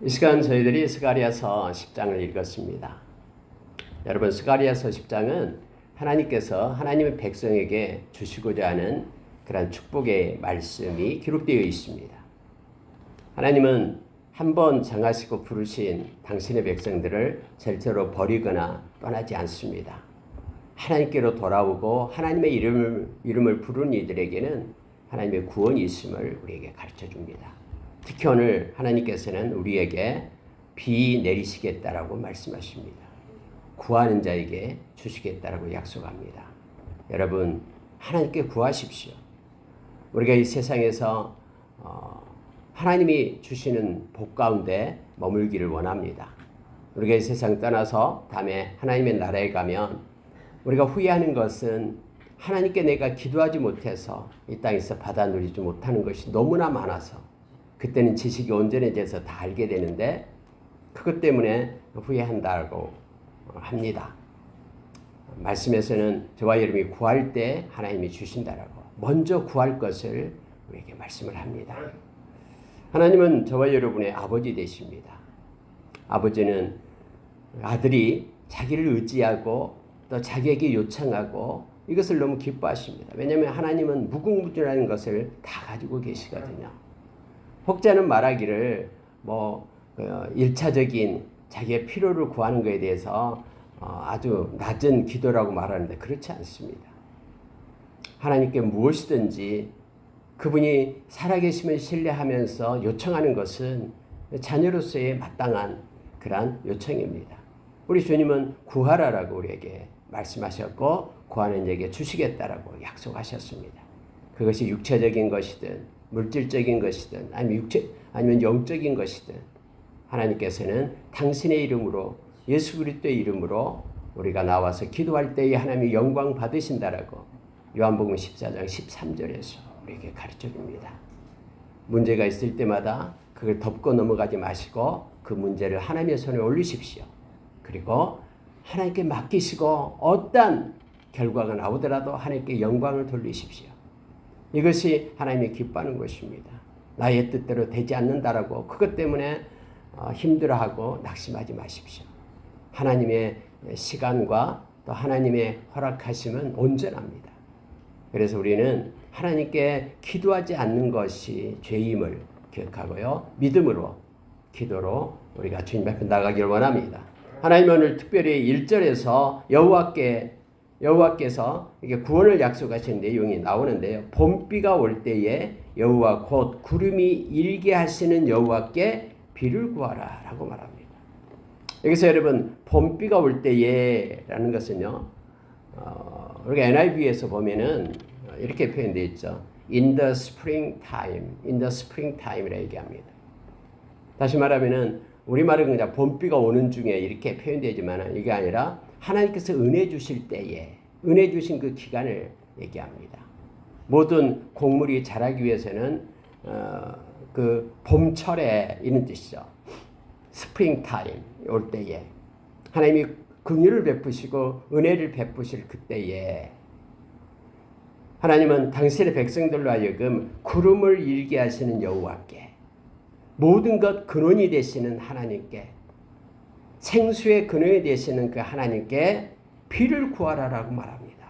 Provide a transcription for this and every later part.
이 시간 저희들이 스가랴서 10장을 읽었습니다. 여러분, 스가랴서 10장은 하나님께서 하나님의 백성에게 주시고자 하는 그런 축복의 말씀이 기록되어 있습니다. 하나님은 한번 정하시고 부르신 당신의 백성들을 절대로 버리거나 떠나지 않습니다. 하나님께로 돌아오고 하나님의 이름을 부르는 이들에게는 하나님의 구원이 있음을 우리에게 가르쳐 줍니다. 특히 오늘 하나님께서는 우리에게 비 내리시겠다라고 말씀하십니다. 구하는 자에게 주시겠다라고 약속합니다. 여러분, 하나님께 구하십시오. 우리가 이 세상에서 하나님이 주시는 복 가운데 머물기를 원합니다. 우리가 이 세상 떠나서 다음에 하나님의 나라에 가면 우리가 후회하는 것은 하나님께 내가 기도하지 못해서 이 땅에서 받아 누리지 못하는 것이 너무나 많아서 그때는 지식이 온전해져서 다 알게 되는데 그것 때문에 후회한다고 합니다. 말씀에서는 저와 여러분이 구할 때 하나님이 주신다라고 먼저 구할 것을 우리에게 말씀을 합니다. 하나님은 저와 여러분의 아버지 되십니다. 아버지는 아들이 자기를 의지하고 또 자기에게 요청하고 이것을 너무 기뻐하십니다. 왜냐하면 하나님은 무궁무진한 것을 다 가지고 계시거든요. 혹자는 말하기를 일차적인 자기의 필요를 구하는 것에 대해서 아주 낮은 기도라고 말하는데 그렇지 않습니다. 하나님께 무엇이든지 그분이 살아계심을 신뢰하면서 요청하는 것은 자녀로서의 마땅한 그러한 요청입니다. 우리 주님은 구하라라고 우리에게 말씀하셨고 구하는 자에게 주시겠다라고 약속하셨습니다. 그것이 육체적인 것이든 물질적인 것이든 아니면 영적인 것이든 하나님께서는 당신의 이름으로 예수 그리스도의 이름으로 우리가 나와서 기도할 때에 하나님이 영광 받으신다라고 요한복음 14장 13절에서 우리에게 가르쳐 줍니다. 문제가 있을 때마다 그걸 덮고 넘어가지 마시고 그 문제를 하나님의 손에 올리십시오. 그리고 하나님께 맡기시고 어떤 결과가 나오더라도 하나님께 영광을 돌리십시오. 이것이 하나님이 기뻐하는 것입니다. 나의 뜻대로 되지 않는다라고 그것 때문에 힘들어하고 낙심하지 마십시오. 하나님의 시간과 또 하나님의 허락하심은 온전합니다. 그래서 우리는 하나님께 기도하지 않는 것이 죄임을 기억하고요. 믿음으로 기도로 우리가 주님 앞에 나가길 원합니다. 하나님 오늘 특별히 1절에서 여호와께서 이게 구원을 약속하신 내용이 나오는데요. 봄비가 올 때에 여호와 곧 구름이 일게 하시는 여호와께 비를 구하라 라고 말합니다. 여기서 여러분 봄비가 올 때에 라는 것은요. 우리가 NIV에서 보면은 이렇게 표현되어 있죠. In the springtime 이라 얘기합니다. 다시 말하면은 우리말은 그냥 봄비가 오는 중에 이렇게 표현되지만 이게 아니라 하나님께서 은혜 주실 때에 은혜 주신 그 기간을 얘기합니다. 모든 곡물이 자라기 위해서는 그 봄철에 이런 뜻이죠. 스프링 타임 올 때에 하나님이 긍휼을 베푸시고 은혜를 베푸실 그때에 하나님은 당신의 백성들로 하여금 구름을 일게 하시는 여호와께 모든 것 근원이 되시는 하나님께 생수의 근원이 되시는 그 하나님께 비를 구하라라고 말합니다.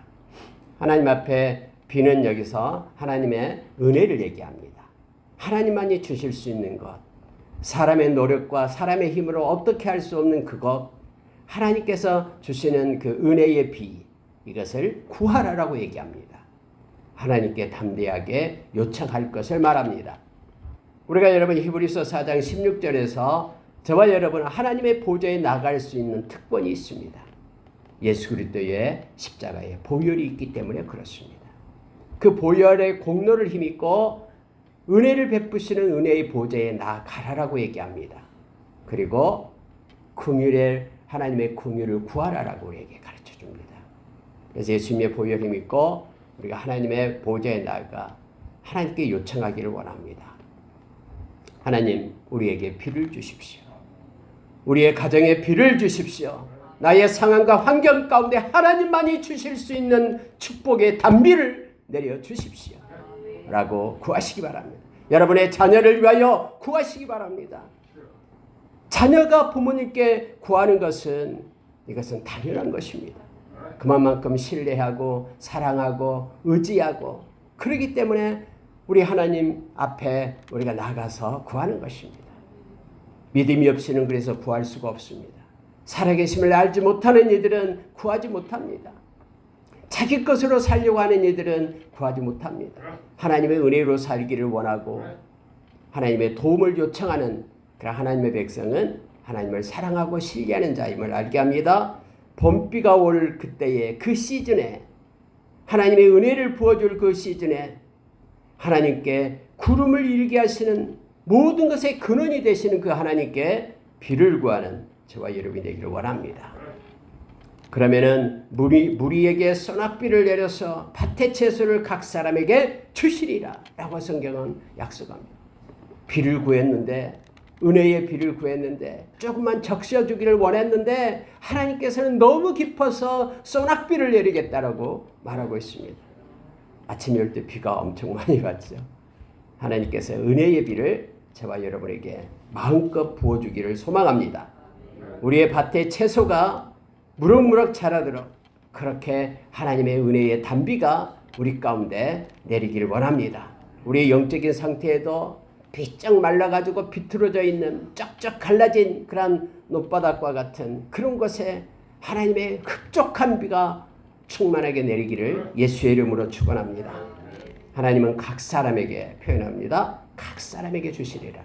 하나님 앞에 비는 여기서 하나님의 은혜를 얘기합니다. 하나님만이 주실 수 있는 것, 사람의 노력과 사람의 힘으로 어떻게 할 수 없는 그것, 하나님께서 주시는 그 은혜의 비, 이것을 구하라라고 얘기합니다. 하나님께 담대하게 요청할 것을 말합니다. 우리가 여러분 히브리서 4장 16절에서 저와 여러분은 하나님의 보좌에 나갈 수 있는 특권이 있습니다. 예수 그리스도의 십자가에 보혈이 있기 때문에 그렇습니다. 그 보혈의 공로를 힘입고 은혜를 베푸시는 은혜의 보좌에 나가라라고 얘기합니다. 그리고 하나님의 긍휼을 구하라라고 우리에게 가르쳐 줍니다. 그래서 예수님의 보혈을 힘입고 우리가 하나님의 보좌에 나가 하나님께 요청하기를 원합니다. 하나님, 우리에게 비를 주십시오. 우리의 가정에 비를 주십시오. 나의 상황과 환경 가운데 하나님만이 주실 수 있는 축복의 단비를 내려주십시오. 라고 구하시기 바랍니다. 여러분의 자녀를 위하여 구하시기 바랍니다. 자녀가 부모님께 구하는 것은 이것은 당연한 것입니다. 그만큼 신뢰하고 사랑하고 의지하고 그러기 때문에 우리 하나님 앞에 우리가 나가서 구하는 것입니다. 믿음이 없이는 그래서 구할 수가 없습니다. 살아계심을 알지 못하는 이들은 구하지 못합니다. 자기 것으로 살려고 하는 이들은 구하지 못합니다. 하나님의 은혜로 살기를 원하고 하나님의 도움을 요청하는 그런 하나님의 백성은 하나님을 사랑하고 신뢰하는 자임을 알게 합니다. 봄비가 올 그때에 그 시즌에 하나님의 은혜를 부어줄 그 시즌에 하나님께 구름을 일게 하시는 모든 것의 근원이 되시는 그 하나님께 비를 구하는 저와 여러분이 되기를 원합니다. 그러면은 무리에게 소낙비를 내려서 밭의 채소를 각 사람에게 주시리라 라고 성경은 약속합니다. 비를 구했는데 은혜의 비를 구했는데 조금만 적셔주기를 원했는데 하나님께서는 너무 깊어서 소낙비를 내리겠다라고 말하고 있습니다. 아침 12시 비가 엄청 많이 왔죠. 하나님께서 은혜의 비를 저와 여러분에게 마음껏 부어주기를 소망합니다. 우리의 밭의 채소가 무럭무럭 자라도록 그렇게 하나님의 은혜의 단비가 우리 가운데 내리기를 원합니다. 우리의 영적인 상태에도 비쩍 말라가지고 비틀어져 있는 쩍쩍 갈라진 그런 논바닥과 같은 그런 곳에 하나님의 흡족한 비가 충만하게 내리기를 예수의 이름으로 축원합니다. 하나님은 각 사람에게 표현합니다. 각 사람에게 주시리라.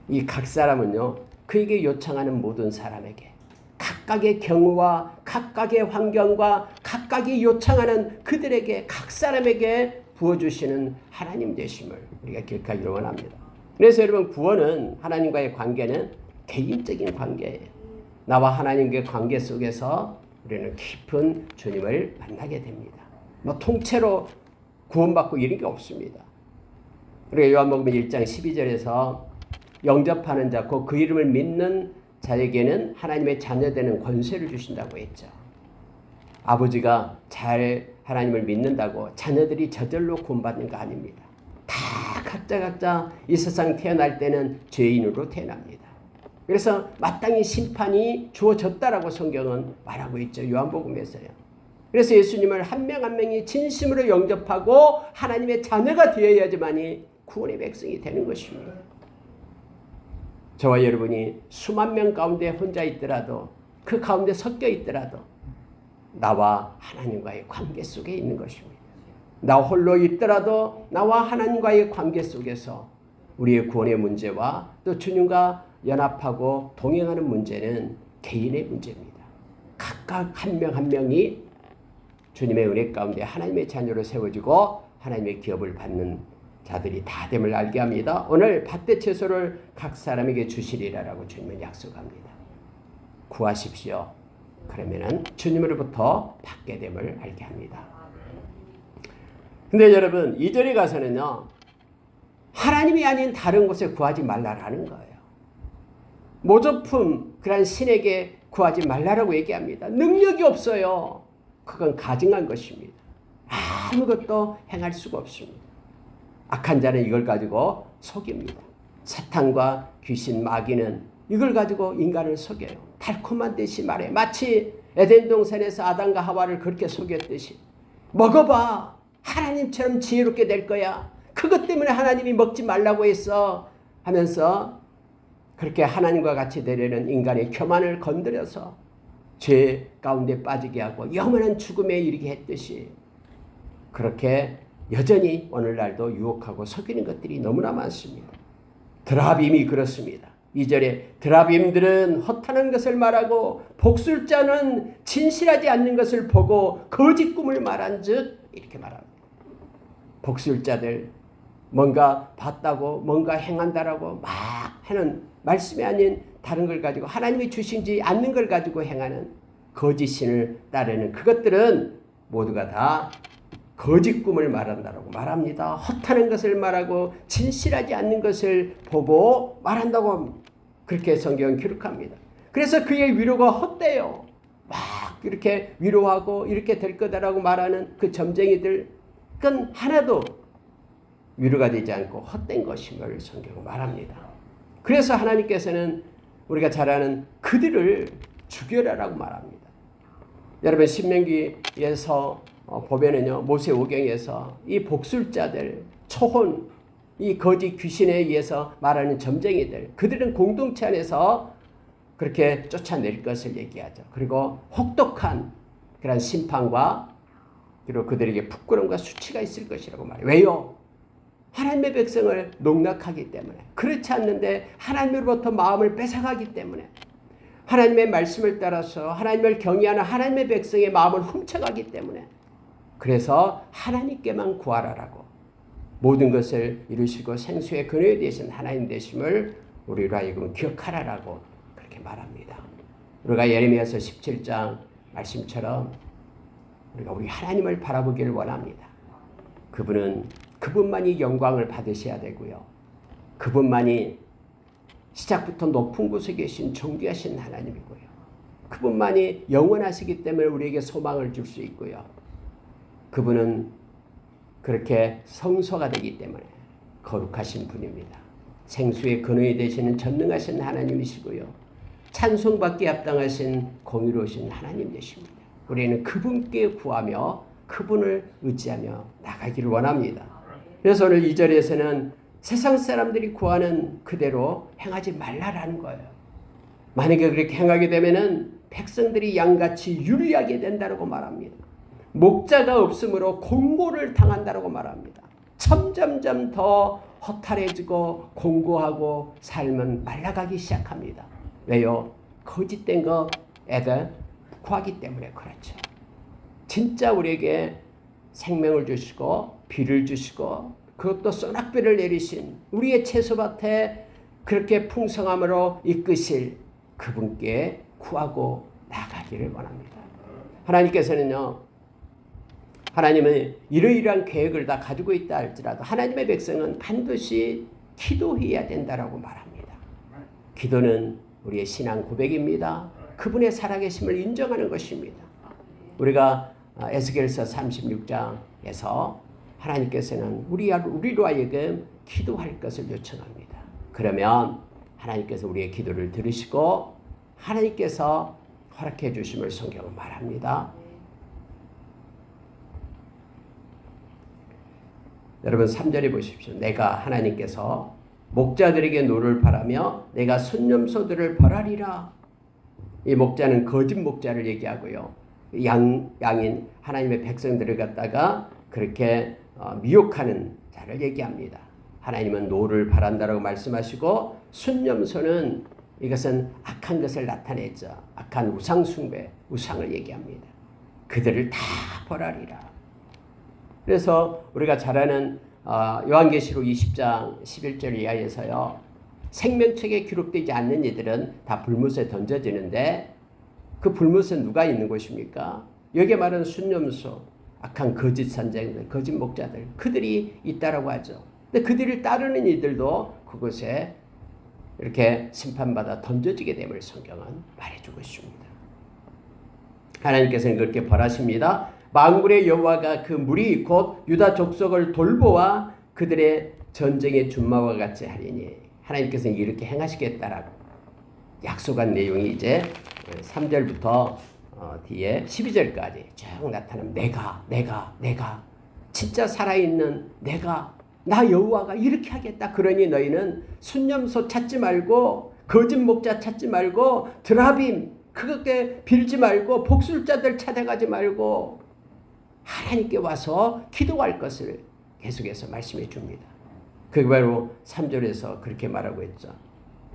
이 각 사람은요, 그에게 요청하는 모든 사람에게 각각의 경우와 각각의 환경과 각각이 요청하는 그들에게 각 사람에게 부어주시는 하나님 되심을 우리가 기억하기를 원합니다. 그래서 여러분 구원은 하나님과의 관계는 개인적인 관계예요. 나와 하나님과의 관계 속에서 우리는 깊은 주님을 만나게 됩니다. 뭐 통째로 구원받고 이런 게 없습니다. 그리고 요한복음 1장 12절에서 영접하는 자, 그 이름을 믿는 자에게는 하나님의 자녀되는 권세를 주신다고 했죠. 아버지가 잘 하나님을 믿는다고 자녀들이 저절로 구원받는 거 아닙니다. 다 각자 이 세상 태어날 때는 죄인으로 태어납니다. 그래서 마땅히 심판이 주어졌다라고 성경은 말하고 있죠. 요한복음에서요. 그래서 예수님을 한 명 한 명이 진심으로 영접하고 하나님의 자녀가 되어야지만이 구원의 백성이 되는 것입니다. 저와 여러분이 수만 명 가운데 혼자 있더라도 그 가운데 섞여 있더라도 나와 하나님과의 관계 속에 있는 것입니다. 나 홀로 있더라도 나와 하나님과의 관계 속에서 우리의 구원의 문제와 또 주님과 연합하고 동행하는 문제는 개인의 문제입니다. 각각 한 명 한 명이 주님의 은혜 가운데 하나님의 자녀로 세워지고 하나님의 기업을 받는 자들이 다 됨을 알게 합니다. 오늘 밭의 채소를 각 사람에게 주시리라라고 주님은 약속합니다. 구하십시오. 그러면은 주님으로부터 받게 됨을 알게 합니다. 근데 여러분 2절에 가서는요, 하나님이 아닌 다른 곳에 구하지 말라라는 거예요. 모조품 그런 신에게 구하지 말라라고 얘기합니다. 능력이 없어요. 그건 가증한 것입니다. 아무것도 행할 수가 없습니다. 악한 자는 이걸 가지고 속입니다. 사탄과 귀신 마귀는 이걸 가지고 인간을 속여요. 달콤한 듯이 말해. 마치 에덴 동산에서 아담과 하와를 그렇게 속였듯이 먹어봐. 하나님처럼 지혜롭게 될 거야. 그것 때문에 하나님이 먹지 말라고 했어 하면서 그렇게 하나님과 같이 되려는 인간의 교만을 건드려서 죄 가운데 빠지게 하고 영원한 죽음에 이르게 했듯이 그렇게 여전히 오늘날도 유혹하고 속이는 것들이 너무나 많습니다. 드라빔이 그렇습니다. 2절에 드라빔들은 허탄한 것을 말하고 복술자는 진실하지 않는 것을 보고 거짓 꿈을 말한 즉 이렇게 말합니다. 복술자들 뭔가 봤다고 뭔가 행한다라고 막 하는 말씀이 아닌 다른 걸 가지고 하나님이 주신지 않는 걸 가지고 행하는 거짓신을 따르는 그것들은 모두가 다 거짓 꿈을 말한다라고 말합니다. 허탄한 것을 말하고 진실하지 않는 것을 보고 말한다고 합니다. 그렇게 성경은 기록합니다. 그래서 그의 위로가 헛되요. 막 이렇게 위로하고 이렇게 될 거다라고 말하는 그 점쟁이들 그건 하나도 위로가 되지 않고 헛된 것임을 성경은 말합니다. 그래서 하나님께서는 우리가 잘 아는 그들을 죽여라라고 말합니다. 여러분 신명기에서 보면은요, 모세오경에서 이 복술자들, 초혼, 이 거짓 귀신에 의해서 말하는 점쟁이들, 그들은 공동체 안에서 그렇게 쫓아낼 것을 얘기하죠. 그리고 혹독한 그런 심판과 그리고 그들에게 부끄러움과 수치가 있을 것이라고 말해요. 왜요? 하나님의 백성을 농락하기 때문에. 그렇지 않는데 하나님으로부터 마음을 뺏어가기 때문에. 하나님의 말씀을 따라서 하나님을 경외하는 하나님의 백성의 마음을 훔쳐가기 때문에. 그래서 하나님께만 구하라라고 모든 것을 이루시고 생수의 근원이 되신 하나님 되심을 우리로 하여금 기억하라라고 그렇게 말합니다. 우리가 예레미야서 17장 말씀처럼 우리가 우리 하나님을 바라보기를 원합니다. 그분만이 영광을 받으셔야 되고요. 그분만이 시작부터 높은 곳에 계신 존귀하신 하나님이고요. 그분만이 영원하시기 때문에 우리에게 소망을 줄 수 있고요. 그분은 그렇게 성소가 되기 때문에 거룩하신 분입니다. 생수의 근원이 되시는 전능하신 하나님이시고요. 찬송받기에 합당하신 공의로우신 하나님 되십니다. 우리는 그분께 구하며 그분을 의지하며 나가기를 원합니다. 그래서 오늘 2절에서는 세상 사람들이 구하는 그대로 행하지 말라라는 거예요. 만약에 그렇게 행하게 되면은 백성들이 양같이 유리하게 된다고 말합니다. 목자가 없으므로 공고를 당한다고 말합니다. 점점점 더 허탈해지고 공고하고 삶은 말라가기 시작합니다. 왜요? 거짓된 것에다 구하기 때문에 그렇죠. 진짜 우리에게 생명을 주시고 비를 주시고 그것도 소낙비를 내리신 우리의 채소밭에 그렇게 풍성함으로 이끄실 그분께 구하고 나가기를 원합니다. 하나님께서는요, 하나님은 이러이러한 계획을 다 가지고 있다 할지라도 하나님의 백성은 반드시 기도해야 된다라고 말합니다. 기도는 우리의 신앙 고백입니다. 그분의 살아계심을 인정하는 것입니다. 우리가 에스겔서 36장에서 하나님께서는 우리로 하여금 기도할 것을 요청합니다. 그러면 하나님께서 우리의 기도를 들으시고 하나님께서 허락해 주심을 성경은 말합니다. 여러분 3절에 보십시오. 내가 하나님께서 목자들에게 노를 바라며 내가 순념소들을 벌하리라. 이 목자는 거짓 목자를 얘기하고요. 양인 하나님의 백성들을 갖다가 그렇게 미혹하는 자를 얘기합니다. 하나님은 노를 바란다라고 말씀하시고 순념소는 이것은 악한 것을 나타내죠. 악한 우상 숭배, 우상을 얘기합니다. 그들을 다 벌하리라. 그래서 우리가 잘 아는 요한계시록 20장 11절 이하에서요. 생명책에 기록되지 않는 이들은 다 불못에 던져지는데 그 불못에 누가 있는 곳입니까? 여기에 말하는 순념소, 악한 거짓 선생들, 거짓 목자들, 그들이 있다라고 하죠. 근데 그들을 따르는 이들도 그곳에 이렇게 심판받아 던져지게 됨을 성경은 말해주고 있습니다. 하나님께서는 그렇게 벌하십니다. 만군의 여호와가 그 무리 곧 유다 족속을 돌보아 그들의 전쟁의 준마와 같이 하리니 하나님께서는 이렇게 행하시겠다라고 약속한 내용이 이제 3절부터 뒤에 12절까지 쭉 나타나면 내가 진짜 살아있는 나 여호와가 이렇게 하겠다. 그러니 너희는 순념소 찾지 말고 거짓 목자 찾지 말고 드라빔 그것게 빌지 말고 복술자들 찾아가지 말고 하나님께 와서 기도할 것을 계속해서 말씀해 줍니다. 그게 바로 3절에서 그렇게 말하고 있죠.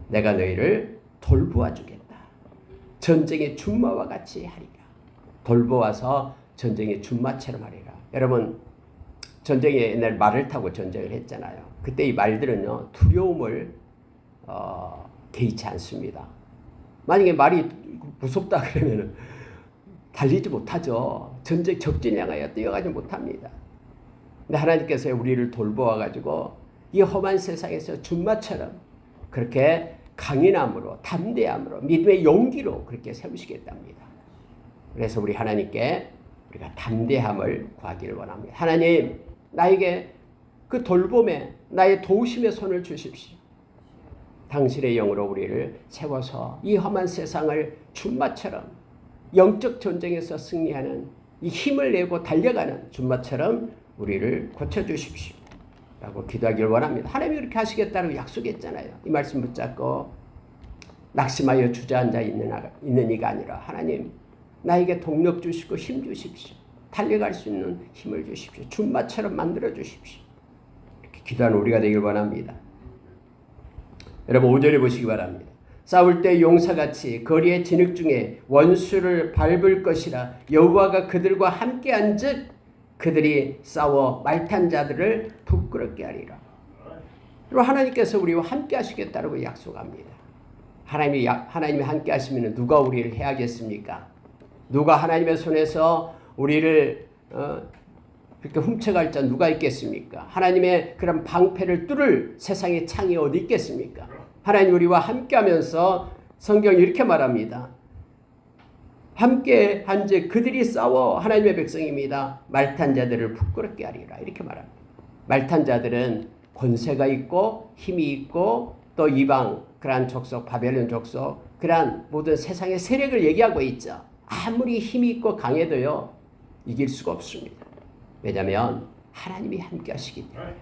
내가 너희를 돌보아 주겠다. 전쟁의 준마와 같이 하리라. 돌보아서 전쟁의 준마처럼 하리라. 여러분 전쟁에 옛날 말을 타고 전쟁을 했잖아요. 그때 이 말들은요 두려움을 개의치 않습니다. 만약에 말이 무섭다 그러면은 달리지 못하죠. 전쟁 적진을 향하여 뛰어가지 못합니다. 근데 하나님께서 우리를 돌보아 가지고 이 험한 세상에서 준마처럼 그렇게 강인함으로 담대함으로 믿음의 용기로 그렇게 세우시겠답니다. 그래서 우리 하나님께 우리가 담대함을 구하기를 원합니다. 하나님 나에게 그 돌봄에 나의 도우심의 손을 주십시오. 당신의 영으로 우리를 세워서 이 험한 세상을 준마처럼 영적 전쟁에서 승리하는 이 힘을 내고 달려가는 준마처럼 우리를 고쳐주십시오 라고 기도하기를 원합니다. 하나님이 그렇게 하시겠다고 약속했잖아요. 이 말씀 붙잡고 낙심하여 주저앉아 있는 이가 아니라 하나님 나에게 동력 주시고 힘 주십시오. 달려갈 수 있는 힘을 주십시오. 준마처럼 만들어 주십시오. 이렇게 기도하는 우리가 되길 원합니다. 여러분 5절에 보시기 바랍니다. 싸울 때 용사같이 거리의 진흙 중에 원수를 밟을 것이라 여호와가 그들과 함께한즉 그들이 싸워 말탄 자들을 부끄럽게 하리라. 그리고 하나님께서 우리와 함께 하시겠다고 약속합니다. 하나님이 함께 하시면 누가 우리를 해하겠습니까? 누가 하나님의 손에서 우리를 그렇게 훔쳐갈 자 누가 있겠습니까? 하나님의 그런 방패를 뚫을 세상의 창이 어디 있겠습니까? 하나님 우리와 함께하면서 성경이 이렇게 말합니다. 함께 한즉 그들이 싸워 하나님의 백성입니다. 말탄 자들을 부끄럽게 하리라 이렇게 말합니다. 말탄 자들은 권세가 있고 힘이 있고 또 이방 그러한 족속 바벨론 족속 그러한 모든 세상의 세력을 얘기하고 있죠. 아무리 힘이 있고 강해도요 이길 수가 없습니다. 왜냐하면 하나님이 함께 하시기 때문에.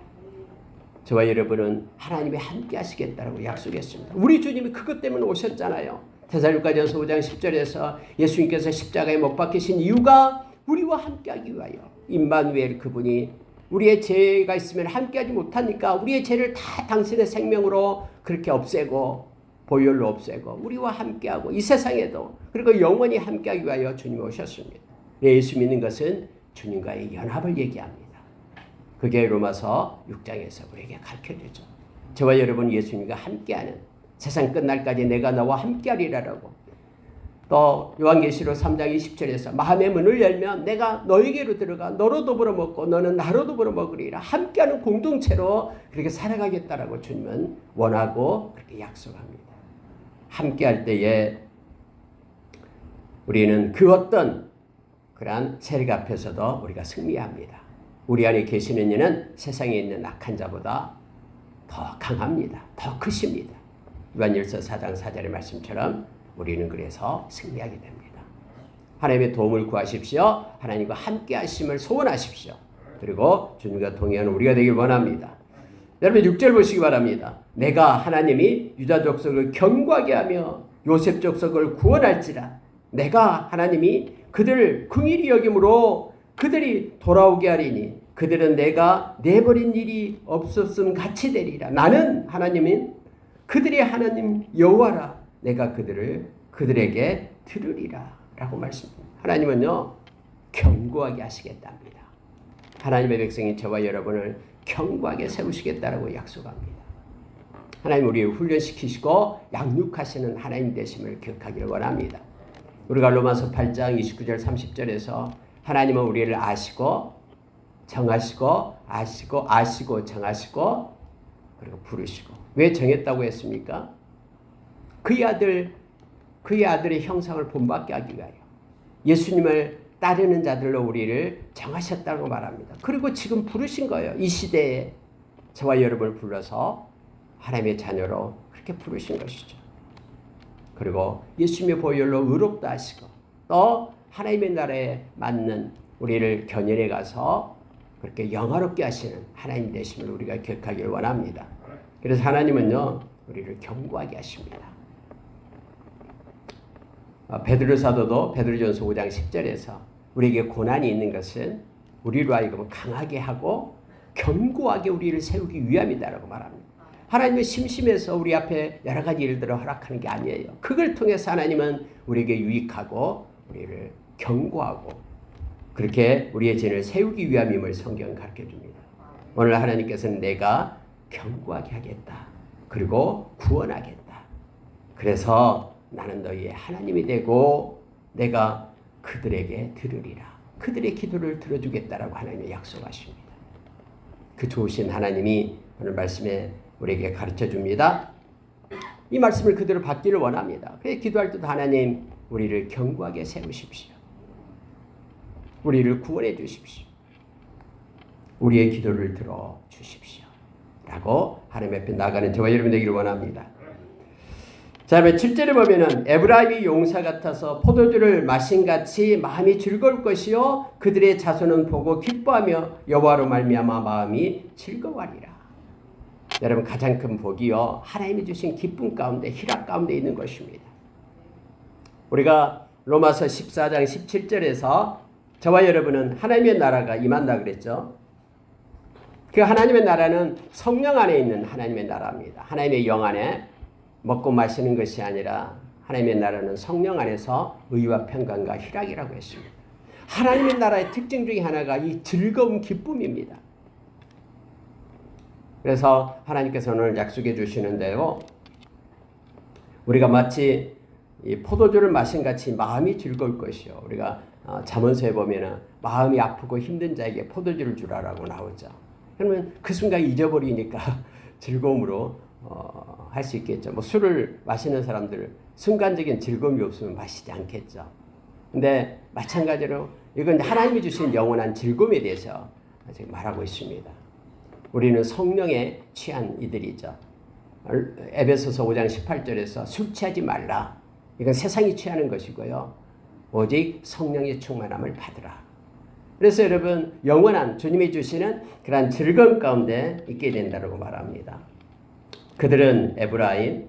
저와 여러분은 하나님이 함께 하시겠다고 약속했습니다. 우리 주님이 그것 때문에 오셨잖아요. 데살로니가전서 5장 10절에서 예수님께서 십자가에 못 박히신 이유가 우리와 함께하기 위하여. 임마누엘 그분이 우리의 죄가 있으면 함께하지 못하니까 우리의 죄를 다 당신의 생명으로 그렇게 없애고 보혈로 없애고 우리와 함께하고 이 세상에도 그리고 영원히 함께하기 위하여 주님이 오셨습니다. 예수 믿는 것은 주님과의 연합을 얘기합니다. 그게 로마서 6장에서 우리에게 가르쳐주죠. 저와 여러분 예수님과 함께하는 세상 끝날까지 내가 너와 함께하리라라고. 또 요한계시록 3장 20절에서 마음의 문을 열면 내가 너에게로 들어가 너로 더불어 먹고 너는 나로 더불어 먹으리라. 함께하는 공동체로 그렇게 살아가겠다라고 주님은 원하고 그렇게 약속합니다. 함께할 때에 우리는 그 어떤 그러한 세력 앞에서도 우리가 승리합니다. 우리 안에 계시는 이는 세상에 있는 악한 자보다 더 강합니다. 더 크십니다. 요한일서 4장 4절의 말씀처럼 우리는 그래서 승리하게 됩니다. 하나님의 도움을 구하십시오. 하나님과 함께 하심을 소원하십시오. 그리고 주님과 동행하는 우리가 되길 원합니다. 여러분 6절 보시기 바랍니다. 내가 하나님이 유다 족속을 견고하게 하며 요셉 족속을 구원할지라. 내가 하나님이 그들을 긍휼히 여김으로 그들이 돌아오게 하리니 그들은 내가 내버린 일이 없었음 같이 되리라. 나는 하나님인 그들의 하나님 여호와라. 내가 그들에게 들으리라 라고 말씀합니다. 하나님은요 견고하게 하시겠답니다. 하나님의 백성인 저와 여러분을 견고하게 세우시겠다라고 약속합니다. 하나님 우리를 훈련시키시고 양육하시는 하나님 되심을 기억하기를 원합니다. 우리가 로마서 8장 29절 30절에서 하나님은 우리를 아시고 정하시고 아시고 정하시고 그리고 부르시고. 왜 정했다고 했습니까? 그의 아들의 형상을 본받게 하기 위하여 예수님을 따르는 자들로 우리를 정하셨다고 말합니다. 그리고 지금 부르신 거예요. 이 시대에 저와 여러분을 불러서 하나님의 자녀로 그렇게 부르신 것이죠. 그리고 예수님의 보혈로 의롭다 하시고 또 하나님의 나라에 맞는 우리를 견인해 가서 그렇게 영화롭게 하시는 하나님 되심을 우리가 기억하기를 원합니다. 그래서 하나님은요 우리를 견고하게 하십니다. 베드로 사도도 베드로전서 5장 10절에서 우리에게 고난이 있는 것은 우리로 하여금 강하게 하고 견고하게 우리를 세우기 위함이다라고 말합니다. 하나님의 심심해서 우리 앞에 여러 가지 일들을 허락하는 게 아니에요. 그걸 통해서 하나님은 우리에게 유익하고 우리를 견고하고 그렇게 우리의 죄를 세우기 위함임을 성경은 가르쳐줍니다. 오늘 하나님께서는 내가 견고하게 하겠다. 그리고 구원하겠다. 그래서 나는 너희의 하나님이 되고 내가 그들에게 들으리라. 그들의 기도를 들어주겠다라고 하나님이 약속하십니다. 그 좋으신 하나님이 오늘 말씀에 우리에게 가르쳐줍니다. 이 말씀을 그대로 받기를 원합니다. 그래서 기도할 때도 하나님 우리를 견고하게 세우십시오. 우리를 구원해 주십시오. 우리의 기도를 들어주십시오. 라고 하나님 앞에 나가는 저와 여러분 되기를 원합니다. 자, 7절에 보면은 에브라임이 용사 같아서 포도주를 마신 같이 마음이 즐거울 것이요 그들의 자손은 보고 기뻐하며 여호와로 말미암아 마음이 즐거워하리라. 여러분, 가장 큰 복이요 하나님이 주신 기쁨 가운데 희락 가운데 있는 것입니다. 우리가 로마서 14장 17절에서 저와 여러분은 하나님의 나라가 임한다 그랬죠. 그 하나님의 나라는 성령 안에 있는 하나님의 나라입니다. 하나님의 영 안에 먹고 마시는 것이 아니라 하나님의 나라는 성령 안에서 의와 평강과 희락이라고 했습니다. 하나님의 나라의 특징 중에 하나가 이 즐거움 기쁨입니다. 그래서 하나님께서 오늘 약속해 주시는데요. 우리가 마치 이 포도주를 마신 같이 마음이 즐거울 것이요. 우리가 잠언서에 보면은 마음이 아프고 힘든 자에게 포도주를 주라라고 나오죠. 그러면 그 순간 잊어버리니까 즐거움으로 할 수 있겠죠. 뭐 술을 마시는 사람들 순간적인 즐거움이 없으면 마시지 않겠죠. 근데 마찬가지로 이건 하나님이 주신 영원한 즐거움에 대해서 지금 말하고 있습니다. 우리는 성령에 취한 이들이죠. 에베소서 5장 18절에서 술 취하지 말라. 이건 세상이 취하는 것이고요. 오직 성령의 충만함을 받으라. 그래서 여러분 영원한 주님이 주시는 그러한 즐거움 가운데 있게 된다고 말합니다. 그들은 에브라임,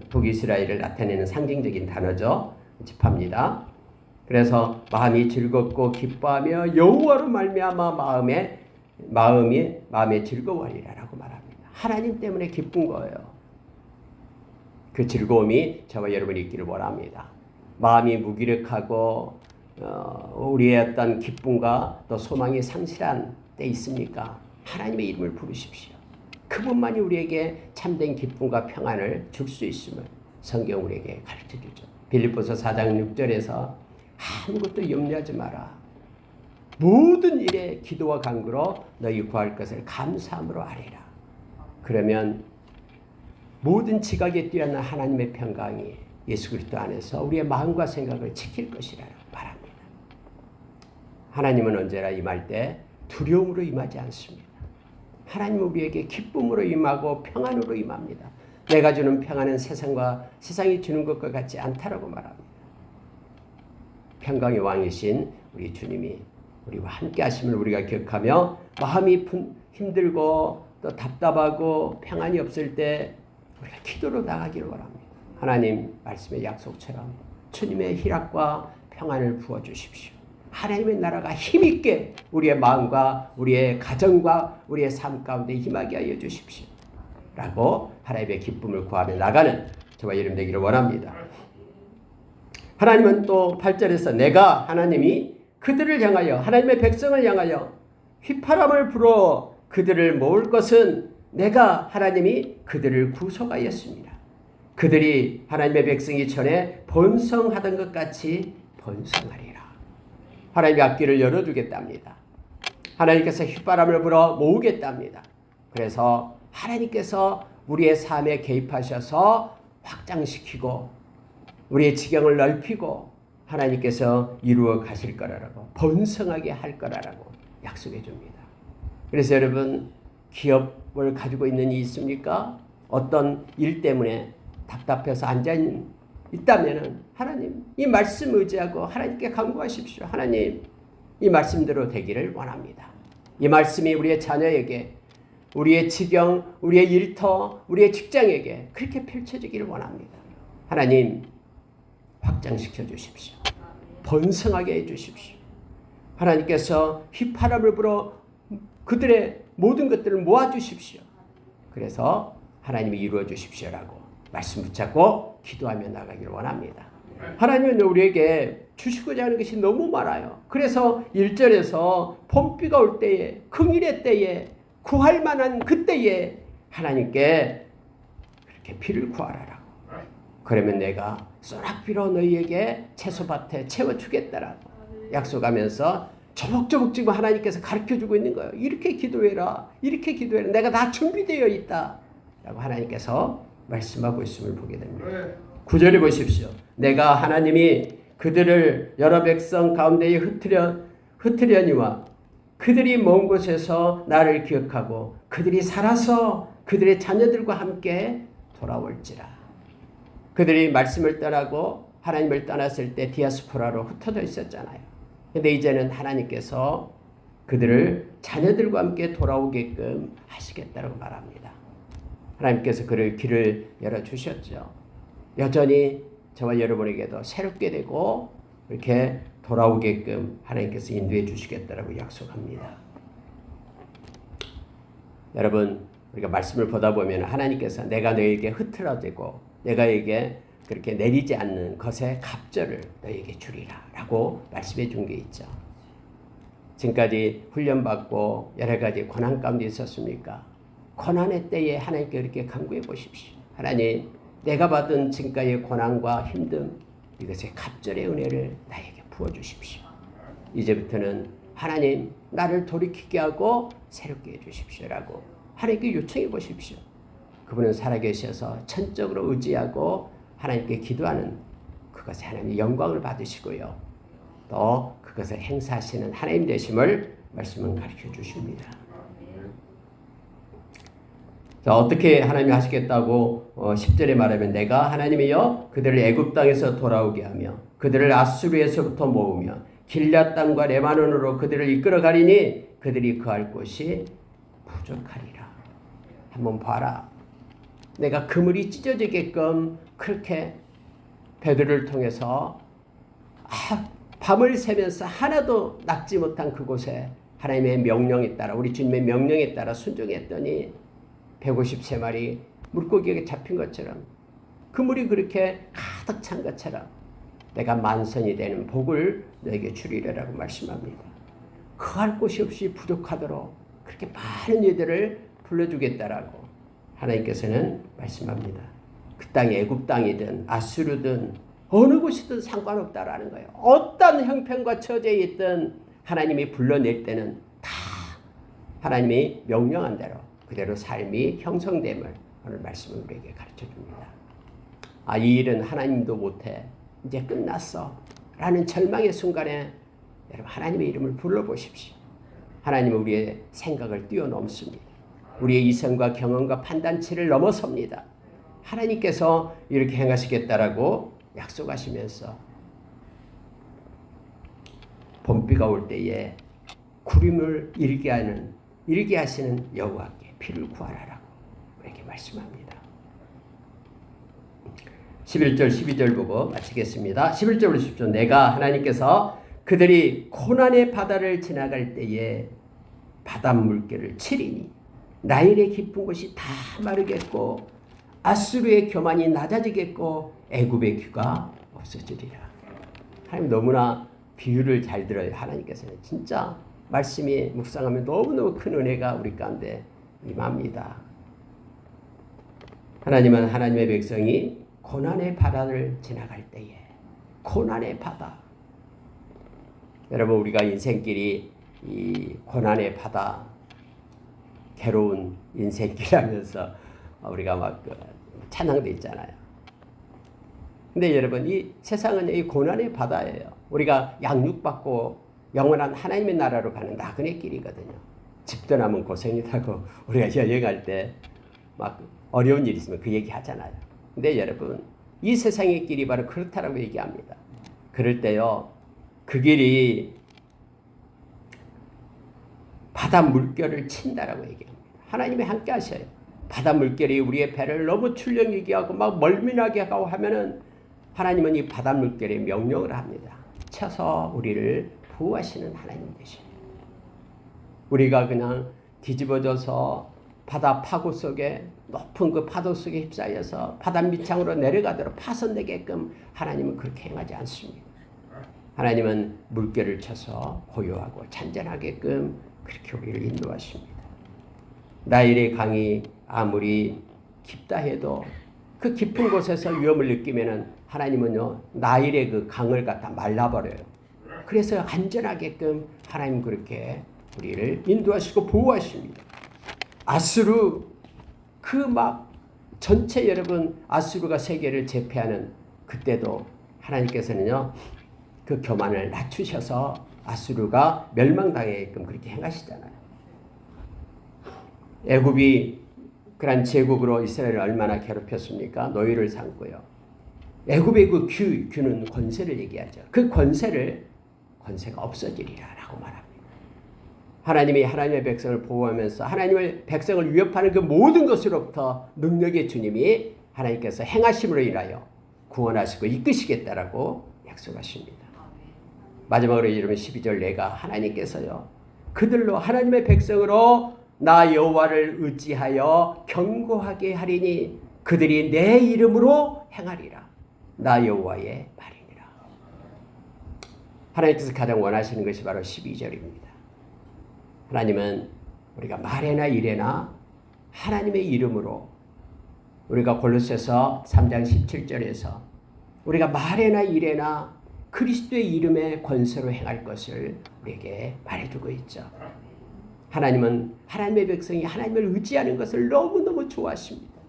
북이스라엘을 나타내는 상징적인 단어죠. 집합니다. 그래서 마음이 즐겁고 기뻐하며 여호와로 말미암아 마음에 즐거워하리라라고 말합니다. 하나님 때문에 기쁜 거예요. 그 즐거움이 저와 여러분이 있기를 원합니다. 마음이 무기력하고 우리의 어떤 기쁨과 또 소망이 상실한 때 있습니까? 하나님의 이름을 부르십시오. 그분만이 우리에게 참된 기쁨과 평안을 줄 수 있음을 성경 우리에게 가르쳐주죠. 빌립보서 4장 6절에서 아무것도 염려하지 마라. 모든 일에 기도와 간구로 너희 구할 것을 감사함으로 아뢰라. 그러면 모든 지각에 뛰어난 하나님의 평강이 예수 그리스도 안에서 우리의 마음과 생각을 지킬 것이라고 말합니다. 하나님은 언제나 임할 때 두려움으로 임하지 않습니다. 하나님은 우리에게 기쁨으로 임하고 평안으로 임합니다. 내가 주는 평안은 세상이 주는 것과 같지 않다라고 말합니다. 평강의 왕이신 우리 주님이 우리와 함께 하심을 우리가 기억하며 마음이 힘들고 또 답답하고 평안이 없을 때 우리가 기도로 나가기를 원합니다. 하나님 말씀의 약속처럼 주님의 희락과 평안을 부어주십시오. 하나님의 나라가 힘있게 우리의 마음과 우리의 가정과 우리의 삶 가운데 임하게 하여 주십시오. 라고 하나님의 기쁨을 구하며 나가는 저와 여러분 되기를 원합니다. 하나님은 또 8절에서 내가 하나님이 그들을 향하여 하나님의 백성을 향하여 휘파람을 불어 그들을 모을 것은 내가 하나님이 그들을 구속하였습니다. 그들이 하나님의 백성이 전에 번성하던 것 같이 번성하리라. 하나님의 앞길을 열어주겠답니다. 하나님께서 휘바람을 불어 모으겠답니다. 그래서 하나님께서 우리의 삶에 개입하셔서 확장시키고 우리의 지경을 넓히고 하나님께서 이루어 가실 거라고 번성하게 할 거라고 약속해 줍니다. 그래서 여러분 기업을 가지고 있는 이 있습니까? 어떤 일 때문에 답답해서 앉아 있다면은 하나님 이 말씀 의지하고 하나님께 간구하십시오. 하나님 이 말씀대로 되기를 원합니다. 이 말씀이 우리의 자녀에게 우리의 지경, 우리의 일터, 우리의 직장에게 그렇게 펼쳐지기를 원합니다. 하나님 확장시켜 주십시오. 번성하게 해 주십시오. 하나님께서 휘파람을 불어 그들의 모든 것들을 모아 주십시오. 그래서 하나님이 이루어 주십시오라고 말씀 붙잡고 기도하며 나가기를 원합니다. 하나님은 우리에게 주시고자 하는 것이 너무 많아요. 그래서 1절에서 봄비가 올 때에 긍일의 때에 구할 만한 그때에 하나님께 그렇게 비를 구하라라고. 그러면 내가 쏘락비로 너희에게 채소밭에 채워주겠다라고 약속하면서 조목조목 지금 하나님께서 가르쳐주고 있는 거예요. 이렇게 기도해라. 이렇게 기도해라. 내가 다 준비되어 있다. 라고 하나님께서 말씀하고 있음을 보게 됩니다. 9절에 보십시오. 내가 하나님이 그들을 여러 백성 가운데에 흩으려니와 그들이 먼 곳에서 나를 기억하고 그들이 살아서 그들의 자녀들과 함께 돌아올지라. 그들이 말씀을 떠나고 하나님을 떠났을 때 디아스포라로 흩어져 있었잖아요. 근데 이제는 하나님께서 그들을 자녀들과 함께 돌아오게끔 하시겠다고 말합니다. 하나님께서 그를 길을 열어주셨죠. 여전히 저와 여러분에게도 새롭게 되고 이렇게 돌아오게끔 하나님께서 인도해 주시겠다고 약속합니다. 여러분, 우리가 말씀을 보다 보면 하나님께서 내가 너에게 흐트러지고 내가 너에게 그렇게 내리지 않는 것의 갑절을 너에게 주리라 라고 말씀해 준 게 있죠. 지금까지 훈련받고 여러 가지 고난 가운데 있었습니까? 고난의 때에 하나님께 그렇게 간구해 보십시오. 하나님, 내가 받은 지금까지의 고난과 힘듦, 이것의 갑절의 은혜를 나에게 부어주십시오. 이제부터는 하나님, 나를 돌이키게 하고 새롭게 해주십시오라고 하나님께 요청해 보십시오. 그분은 살아계셔서 천적으로 의지하고 하나님께 기도하는 그것에 하나님의 영광을 받으시고요. 또 그것을 행사하시는 하나님 되심을 말씀은 가르쳐 주십니다. 자, 어떻게 하나님이 하시겠다고 10절에 말하면 내가 하나님이여 그들을 애굽 땅에서 돌아오게 하며 그들을 아수르에서부터 모으며 길앗 땅과 레바논으로 그들을 이끌어 가리니 그들이 거할 곳이 부족하리라. 한번 봐라. 내가 그물이 찢어지게끔 그렇게 베드로를 통해서 밤을 새면서 하나도 낚지 못한 그곳에 하나님의 명령에 따라 우리 주님의 명령에 따라 순종했더니 153마리 물고기에게 잡힌 것처럼 그물이 그렇게 가득 찬 것처럼 내가 만선이 되는 복을 너에게 주리라고 말씀합니다. 거할 곳이 없이 부족하도록 그렇게 많은 이들을 불러주겠다라고 하나님께서는 말씀합니다. 그 땅이 애굽 땅이든 아수르든 어느 곳이든 상관없다라는 거예요. 어떤 형편과 처지에 있든 하나님이 불러낼 때는 다 하나님이 명령한 대로 그대로 삶이 형성됨을 오늘 말씀은 우리에게 가르쳐줍니다. 이 일은 하나님도 못해. 이제 끝났어. 라는 절망의 순간에 여러분 하나님의 이름을 불러보십시오. 하나님은 우리의 생각을 뛰어넘습니다. 우리의 이성과 경험과 판단치를 넘어섭니다. 하나님께서 이렇게 행하시겠다라고 약속하시면서 봄비가 올 때에 구름을 일게 하시는 여호와께 피를 구하라라고 우리에게 말씀합니다. 11절 12절 보고 마치겠습니다. 11절 10절 내가 하나님께서 그들이 고난의 바다를 지나갈 때에 바닷물결을 치리니 나일의 깊은 곳이 다 마르겠고 아수르의 교만이 낮아지겠고 애굽의 귀가 없어지리라. 하나님 너무나 비유를 잘 들어요. 하나님께서는 진짜 말씀이 묵상하면 너무너무 큰 은혜가 우리 가운데 임합니다. 하나님은 하나님의 백성이 고난의 바다를 지나갈 때에 고난의 바다 여러분 우리가 인생길이 이 고난의 바다 괴로운 인생길 하면서 우리가 막 찬양도 있잖아요. 근데 여러분 이 세상은 이 고난의 바다예요. 우리가 양육받고 영원한 하나님의 나라로 가는 나그네 길이거든요. 집도 남은 고생이라고 우리가 여행할 때 막 어려운 일 있으면 그 얘기 하잖아요. 근데 여러분 이 세상의 길이 바로 그렇다라고 얘기합니다. 그럴 때요 그 길이 바다 물결을 친다라고 얘기합니다. 하나님이 함께 하셔요. 바다 물결이 우리의 배를 너무 출렁이게 하고 막 멀미나게 하고 하면은 하나님은 이 바다 물결에 명령을 합니다. 쳐서 우리를 보호하시는 하나님 되십니다. 우리가 그냥 뒤집어져서 바다 파고 속에 높은 그 파도 속에 휩싸여서 바다 밑창으로 내려가도록 파손되게끔 하나님은 그렇게 행하지 않습니다. 하나님은 물결을 쳐서 고요하고 잔잔하게끔 그렇게 우리를 인도하십니다. 나일의 강이 아무리 깊다 해도 그 깊은 곳에서 위험을 느끼면은 하나님은요 나일의 그 강을 갖다 말라버려요. 그래서 안전하게끔 하나님 그렇게 우리를 인도하시고 보호하십니다. 아수르 그 막 전체 여러분 아수르가 세계를 제패하는 그때도 하나님께서는요 그 교만을 낮추셔서 아수르가 멸망당하게끔 그렇게 행하시잖아요. 애굽이 그런 제국으로 이스라엘을 얼마나 괴롭혔습니까? 노예를 삼고요. 애굽의 그 규는 권세를 얘기하죠. 그 권세가 없어지리라라고 말합니다. 하나님이 하나님의 백성을 보호하면서 하나님의 백성을 위협하는 그 모든 것으로부터 능력의 주님이 하나님께서 행하심으로 인하여 구원하시고 이끄시겠다라고 약속하십니다. 마지막으로 여러분 12절 내가 하나님께서요 그들로 하나님의 백성으로 나 여호와를 의지하여 견고하게 하리니 그들이 내 이름으로 행하리라. 나 여호와의 말이니라. 하나님께서 가장 원하시는 것이 바로 12절입니다. 하나님은 우리가 말에나 일에나 하나님의 이름으로 우리가 골로새서 3장 17절에서 우리가 말에나 일에나 그리스도의 이름의 권세로 행할 것을 우리에게 말해주고 있죠. 하나님은 하나님의 백성이 하나님을 의지하는 것을 너무너무 좋아하십니다.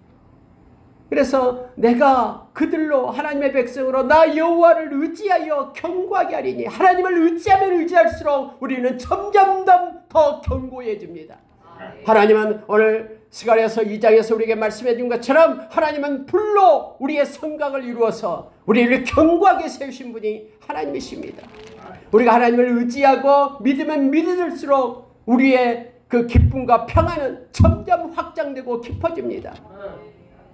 그래서 내가 그들로 하나님의 백성으로 나 여호와를 의지하여 견고하게 하리니 하나님을 의지하면 의지할수록 우리는 점점 더 견고해집니다. 하나님은 오늘 스가랴서 2장에서 우리에게 말씀해 준 것처럼 하나님은 불로 우리의 생각을 이루어서 우리를 견고하게 세우신 분이 하나님이십니다. 우리가 하나님을 의지하고 믿으면 믿을수록 우리의 그 기쁨과 평안은 점점 확장되고 깊어집니다.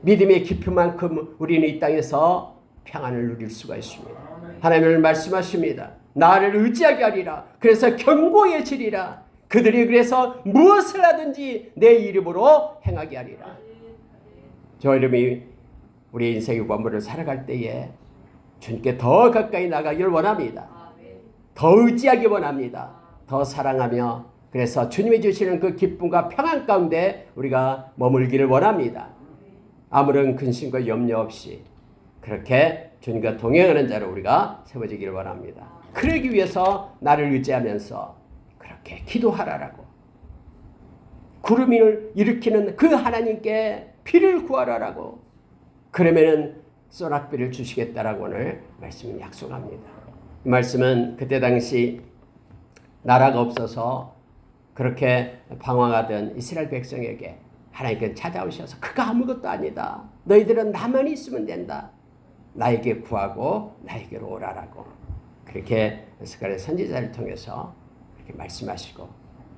믿음의 깊이만큼 우리는 이 땅에서 평안을 누릴 수가 있습니다. 하나님은 말씀하십니다. 나를 의지하게 하리라. 그래서 견고해지리라. 그들이 그래서 무엇을 하든지 내 이름으로 행하게 하리라. 저 이름이 우리 인생의 본분을 살아갈 때에 주님께 더 가까이 나가기를 원합니다. 더 의지하기 원합니다. 더 사랑하며 그래서 주님이 주시는 그 기쁨과 평안 가운데 우리가 머물기를 원합니다. 아무런 근심과 염려 없이 그렇게 주님과 동행하는 자로 우리가 세워지기를 원합니다. 그러기 위해서 나를 의지하면서 그렇게 기도하라라고 구름을 일으키는 그 하나님께 비를 구하라라고 그러면은 소낙비를 주시겠다라고 오늘 말씀은 약속합니다. 이 말씀은 그때 당시 나라가 없어서 그렇게 방황하던 이스라엘 백성에게 하나님께서 찾아오셔서 그가 아무것도 아니다. 너희들은 나만 있으면 된다. 나에게 구하고 나에게로 오라라고 그렇게 스가랴 선지자를 통해서 그렇게 말씀하시고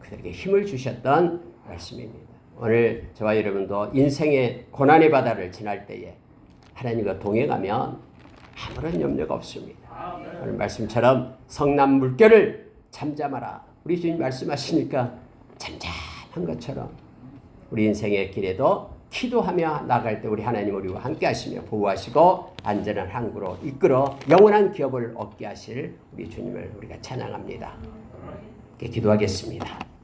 그들에게 힘을 주셨던 말씀입니다. 오늘 저와 여러분도 인생의 고난의 바다를 지날 때에 하나님과 동행하면 아무런 염려가 없습니다. 오늘 말씀처럼 성남 물결을 잠잠하라. 우리 주님 말씀하시니까 잠잠한 것처럼 우리 인생의 길에도 기도하며 나갈 때 우리 하나님 우리와 함께 하시며 보호하시고 안전한 항구로 이끌어 영원한 기업을 얻게 하실 우리 주님을 우리가 찬양합니다. 기도하겠습니다.